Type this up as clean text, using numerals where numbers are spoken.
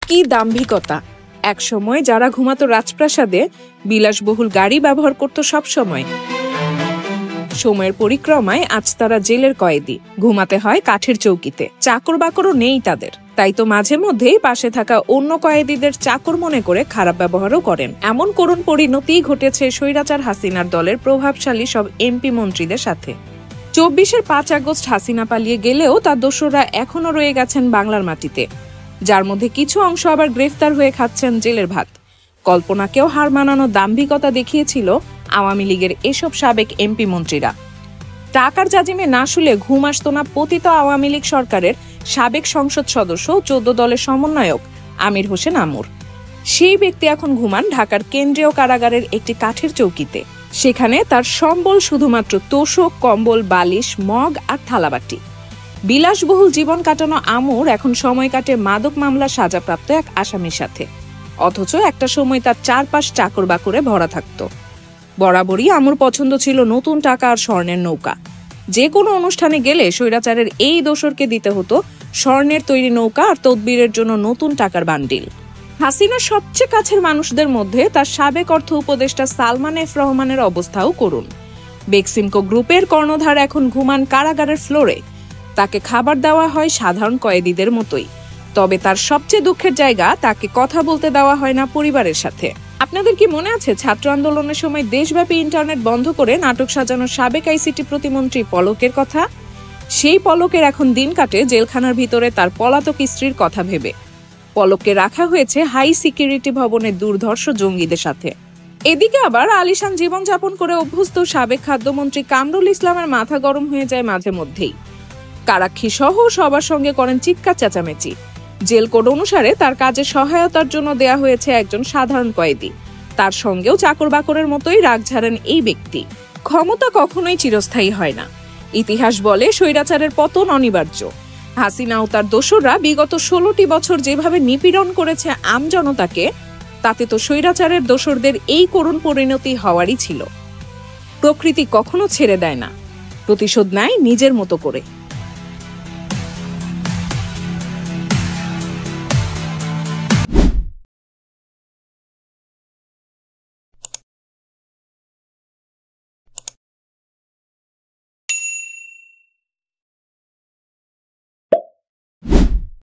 কি দাম্ভিকতা! একসময় যারা ঘুমাতো রাজপ্রাসাদে, বিলাসবহুল গাড়ি ব্যবহার করত সব সময়, সময়ের পরিক্রমায় আজ তারা জেলের কয়েদি, ঘুমাতে হয় কাঠের চৌকিতে। চাকর বাকরও নেই তাদের, তাই তো মাঝে মধ্যেই পাশে থাকা অন্য কয়েদিদের চাকর মনে করে খারাপ ব্যবহারও করেন। এমন করুণ পরিণতি ঘটেছে স্বৈরাচার হাসিনার দলের প্রভাবশালী সব এমপি মন্ত্রীদের সাথে। ২৪-এর ৫ আগস্ট হাসিনা পালিয়ে গেলেও তার দোসররা এখনো রয়ে গেছেন বাংলার মাটিতে, যার মধ্যে কিছু অংশ আবার গ্রেফতার হয়ে খাচ্ছেন জেলের ভাত। কল্পনাকেও হার মানানো দাম্ভিকতা দেখিয়েছিল আওয়ামী লীগের এসব সাবেক এমপি মন্ত্রীরা। টাকার জাজিমে না শুলে ঘুম আসত না পতিত আওয়ামী লীগ সরকারের সাবেক সংসদ সদস্য ১৪ দলের সমন্বয়ক আমির হোসেন আমর। সেই ব্যক্তি এখন ঘুমান ঢাকার কেন্দ্রীয় কারাগারের একটি কাঠের চৌকিতে। সেখানে তার সম্বল শুধুমাত্র তোশক, কম্বল, বালিশ, মগ আর থালাবাটি। বিলাসবহুল জীবন কাটানো আমর এখন সময় কাটে মাদক মামলা সাজাপ্রাপ্ত এক আসামির সাথে। অথচ একটা সময় তার চারপাশ চাকর বাকরে ভরা থাকত। বরাবরই আমর পছন্দ ছিল নতুন টাকা আর স্বর্ণের নৌকা। যে কোনো অনুষ্ঠানে গেলে স্বৈরাচারের এই দোসরকে দিতে হতো স্বর্ণের তৈরি নৌকা আর তদবিরের জন্য নতুন টাকার বান্ডিল। হাসিনার সবচেয়ে কাছের মানুষদের মধ্যে তার সাবেক অর্থ উপদেষ্টা সালমান এফ রহমানের অবস্থাও করুন। বেক্সিমকো গ্রুপের কর্ণধার এখন ঘুমান কারাগারের ফ্লোরে। তাকে খাবার দেওয়া হয় সাধারণ কয়েদিদের মতোই, তবে তার সবচেয়ে দুঃখের জায়গা, তাকে কথা বলতে দেওয়া হয় না পরিবারের সাথে। আপনাদের কি মনে আছে ছাত্র আন্দোলনের সময় দেশব্যাপী ইন্টারনেট বন্ধ করে নাটক সাজানো সাবেক আইসিটি প্রতিমন্ত্রী পলকের কথা? সেই পলকের এখন দিন কাটে জেলখানার ভিতরে তার পলাতক স্ত্রীর কথা ভেবে। পলককে রাখা হয়েছে হাই সিকিউরিটি ভবনের দুর্ধর্ষ জঙ্গিদের সাথে। এদিকে আবার আলিশান জীবনযাপন করে অভ্যস্ত সাবেক খাদ্যমন্ত্রী কামরুল ইসলামের মাথা গরম হয়ে যায় মাঝে মধ্যেই। কারাক্ষী সহ সবার সঙ্গে করেন চিৎকার চেঁচামেচি। জেল কোড অনুসারে তার কাজে সহায়তার জন্য দেয়া হয়েছে একজন সাধারণ কয়েদি। তার সঙ্গেও চাকর বাকরের মতোই রাগ ঝাড়েন এই ব্যক্তি। ক্ষমতা কখনোই চিরস্থায়ী হয় না। ইতিহাস বলে স্বৈরাচারের পতন অনিবার্য। হাসিনা ও তার দোসররা বিগত ১৬টি বছর যেভাবে নিপীড়ন করেছে আমজনতাকে, তাতে তো স্বৈরাচারের দোসরদের এই করুণ পরিণতি হওয়ারই ছিল। প্রকৃতি কখনো ছেড়ে দেয় না, প্রতিশোধ নেয় নিজের মতো করে।